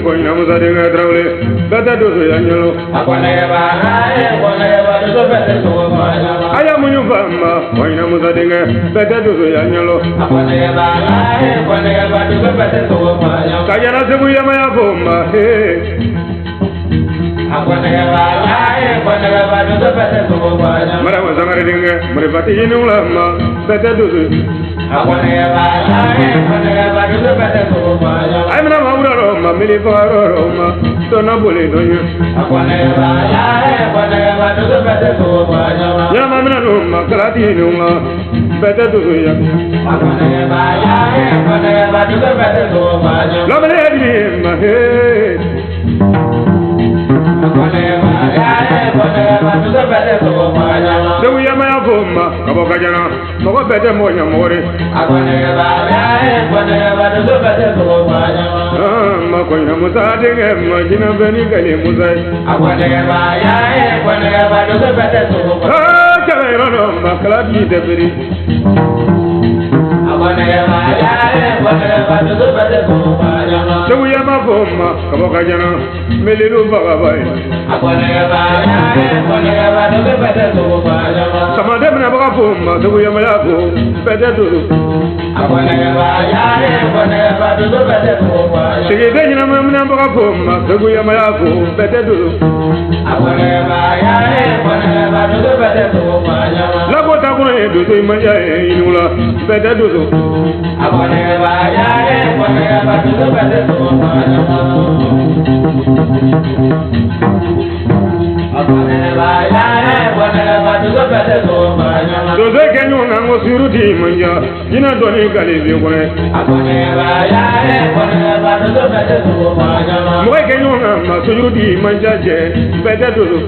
Koina musa denga traule beta dozo yanyalo aya munyu fama koina musa denga beta dozo yanyalo kajana sebu yama ya bomba mara wasangare denga mare pati yinula ma beta dozo ay mana maura roma mili faro roma dona bole donya ya mana roma krati numa beta do ya la mele di ma he Dewi ya maya bomba kabo kajana moko bete monya more ma ko ina musa de ma jina beni kali musa jara ro ma kala bi de beri Dewi ya ma bomba kabo kajana meliru baba bai sama dem na baka bomba Dewi ya ma ya ko bete do Sige de nyina ma na baka bomba Dewi ya ma ya ko bete do la ko ta ko ne do to ma ya inula bete do Doze kenyu nango siruti manja jina doni kali biokone Mwe kenyu nango siruti manja je bete dozo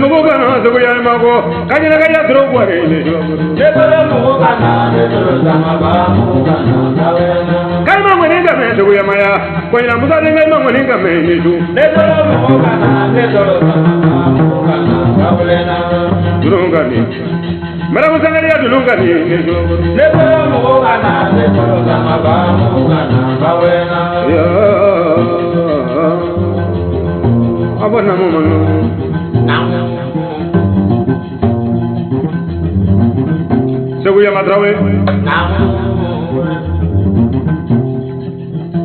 Mugana so ya mago kajina kaya tro kware ne kalma ngene ga me so ya maya ko ina musa de ngai ngene ga me ni du durunga ni mara musa ngari ya durunga ni ya abana mo Segui ya matrawe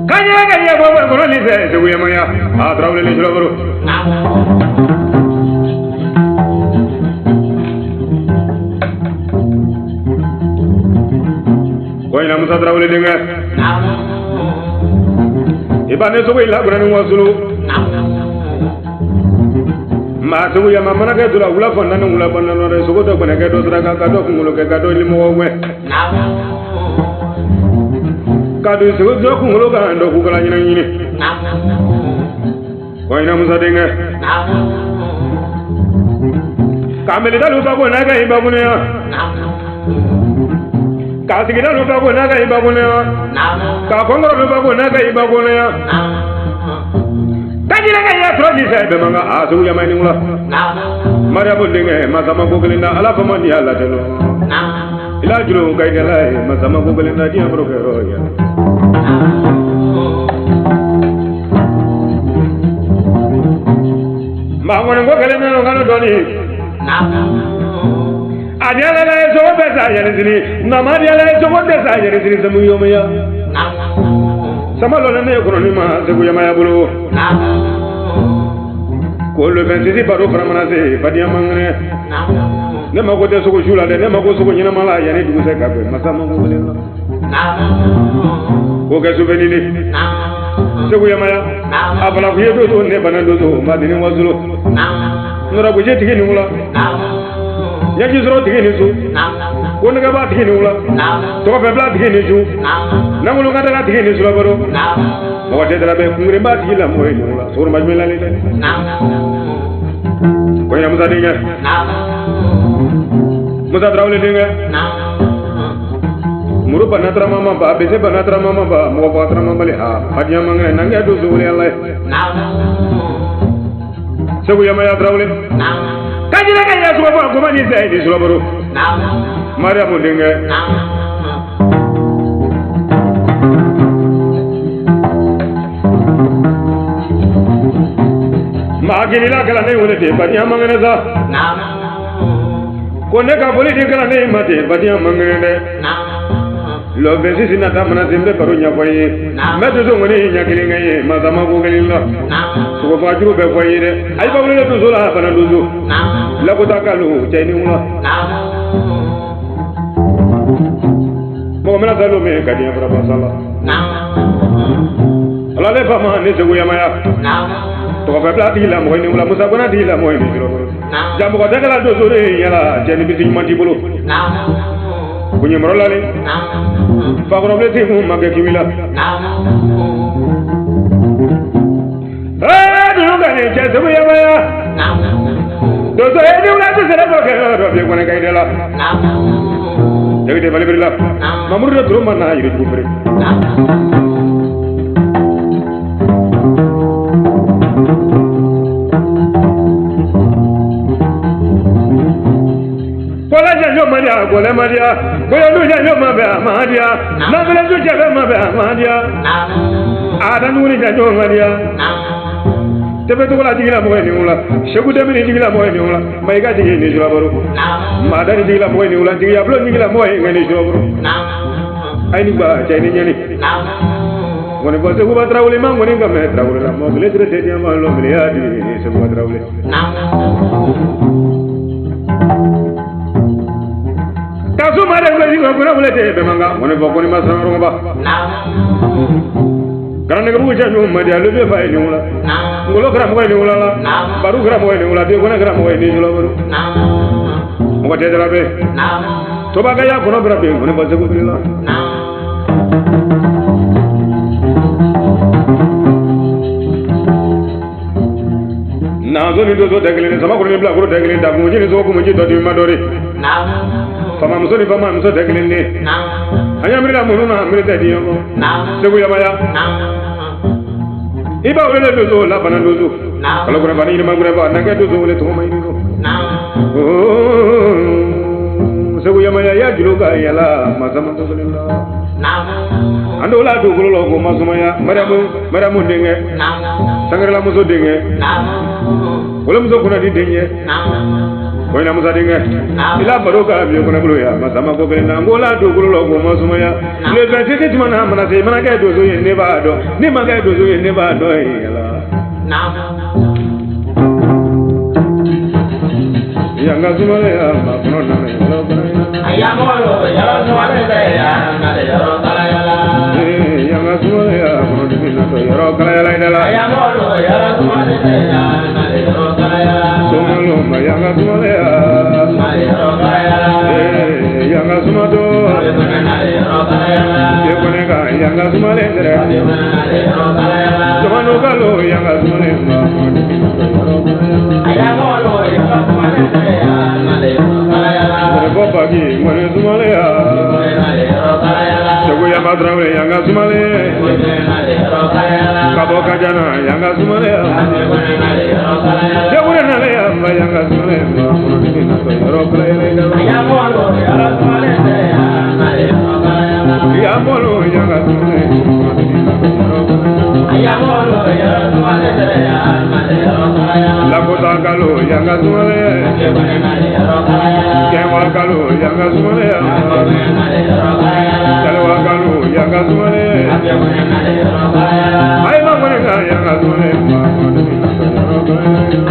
Kanya kanya baba kono ni se segui ya maya atrawe ni jolo bro Koina musa trawe denga Ibane segui la gura ni wasulu ma tugu ya mama ke dula ula fonna no ula bonna no re sogo to bana ke do tra ka do kungulo ke ka do limo we ka do sogo do kungulo ka ndo ku kala nyina nyini ko ina musa denga ka mele da lu ba ko na ga iba ko ne ya ka ti ga lu ba ko na ga iba ko ne ya ka ko ngoro lu ba ko na ga iba ko ne ya Kajira kaya troji sebe manga asu ya mani mula. Mara bundinge masama gogelinda ala famani ala telo. Ila juru kaidela masama gogelinda dia brokero ya. Mangon gogelinda no kanu doni. Adiala la eso besa ya ni namari ala eso besa ya ni samuyo meya. Sama lo ne ko ni ma se buya maya bulu ko le 26 baro framana se fadia mangre ne ma ko te suko jula de ne ma ko suko nyina mala ya ne du se ka be masama ko le ko ga su benini se buya maya abala ko yedo to ne banando to ma dini wazulo ngora ko je tigi ni mula ya ji zoro tigi ni su ko ne ga ba tigi ni wula to be bla tigi ni ju na ngulu ga da tigi ni sura baro mo de dara be kungre ba tigi la moy ni wula sur majme la le ko ya musa dinga musa drawle dinga muru banatra mama ba bese banatra mama ba mo batra mama le ha hadiya mangre nange do zule allah sebu ya maya drawle kajira kaya suba ba ko mani sai di suba baro maria mo dinga ma gini la kala ne wole de badiya mangre za ko ne ka boli de kala ne ma de badiya mangre de lo besi sina tamana zembe baro nya boye medo zo ngoni nya kilinga ye mazama ko gelilla ko fa juru be boye de ay ba wole do zola bana do la ko takalu jeni wala mo mena dalo me kadiya bara basala ala le ba ma ne se wuya maya to ba bla di la mo ni wala musa bona di la mo ni jiro jambo ko takala do zo re yala jeni bi manti bolo kunye morolale fa ko roble ti mu magge kimila do ga ne je so ya maya do so e ni wala se sere ko ke do be ko ne kay de la de bale bari la mamuru do man na yiri ko bari kola janjo maria kola maria kola do janjo mabe maria na bele do jabe mabe maria ada nuri janjo maria tebe to kola digila mo ni wala shegu de mi digila mo ni wala mai ga digi ni jura baro ma da ni digila mo ni wala digi ya blo digila mo ni jura baro ai ni ba jai ni nyani woni bo se ko ba trawle ma ngoni ga me trawle la mo le tre te ma lo me ya di se ko trawle kasu mare ngoli ko ko wala te be manga woni bo ko ni ma sa ro ba karane ko buja no ma dia lebe fa ni wala ngolo gram ko ni wala baru gram ko ni wala de ko na gram ko ni jolo baru mo te dara be to ba ga ya ko no bra be woni bo se ko ni la na zo ni do dagle sama ko ni bla ko dagle da mo ni zo ko mo ji do di ma dore fama muso ni fama muso dagle ni anya mi la mo na mi te di yo se ko ya maya iba wele do zo la bana do zo kala ko bana ni ma ko ba na ga do zo wele to ma ni do se ko ya maya ya jilo ga ya la ma sama to la ando la do ko lo ko ma suma ya maramu ndenge sangara la muso denge wala muso kuna di denge ko ina musa denge ila baroka bi ko na bulo ya masama ko bena ngola do ko lo ko ma suma ya le ga tete mana mana se mana ga do zo ye ne ba do ni ma ga do zo ye ne ba do yala ya nga suma ya ma kono na ya mo lo ya suma ya na le ya ro tala yala yang asma ya kono di na to yaro kala yala idala ya mo lo ya suma ya na le ro tala yala suma lo ma yang asma ya na le ro kala yala yang asma do na le ro kala yala ye kone ga yang asma le ndere na le ro kala yala suma no kalo yang asma le ma ya mo lo ya suma ya na le ro kala yala ko ba gi mo le suma ya na le ro kala yala jogo ya madrawle yang asma le kabo kajana yang asma le jogo na le yang asma le ro kala yala ya mo lo ya asma le na le ro kala yala ya mo lo yang asma le ya mo lo ya asma le na le ro kala yala la ko ta kalo yang asma le kewa kalo yang asma le kalwa kalo yang asma le ay ma ko nga yang asma le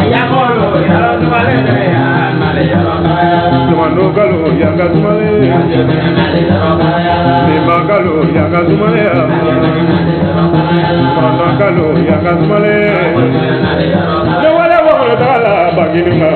ay mo lo ya asma le na le ro kala yala mando kalo yang asma le ni ma kalo yang asma le kalo yang asma le wala wala dala bagini ma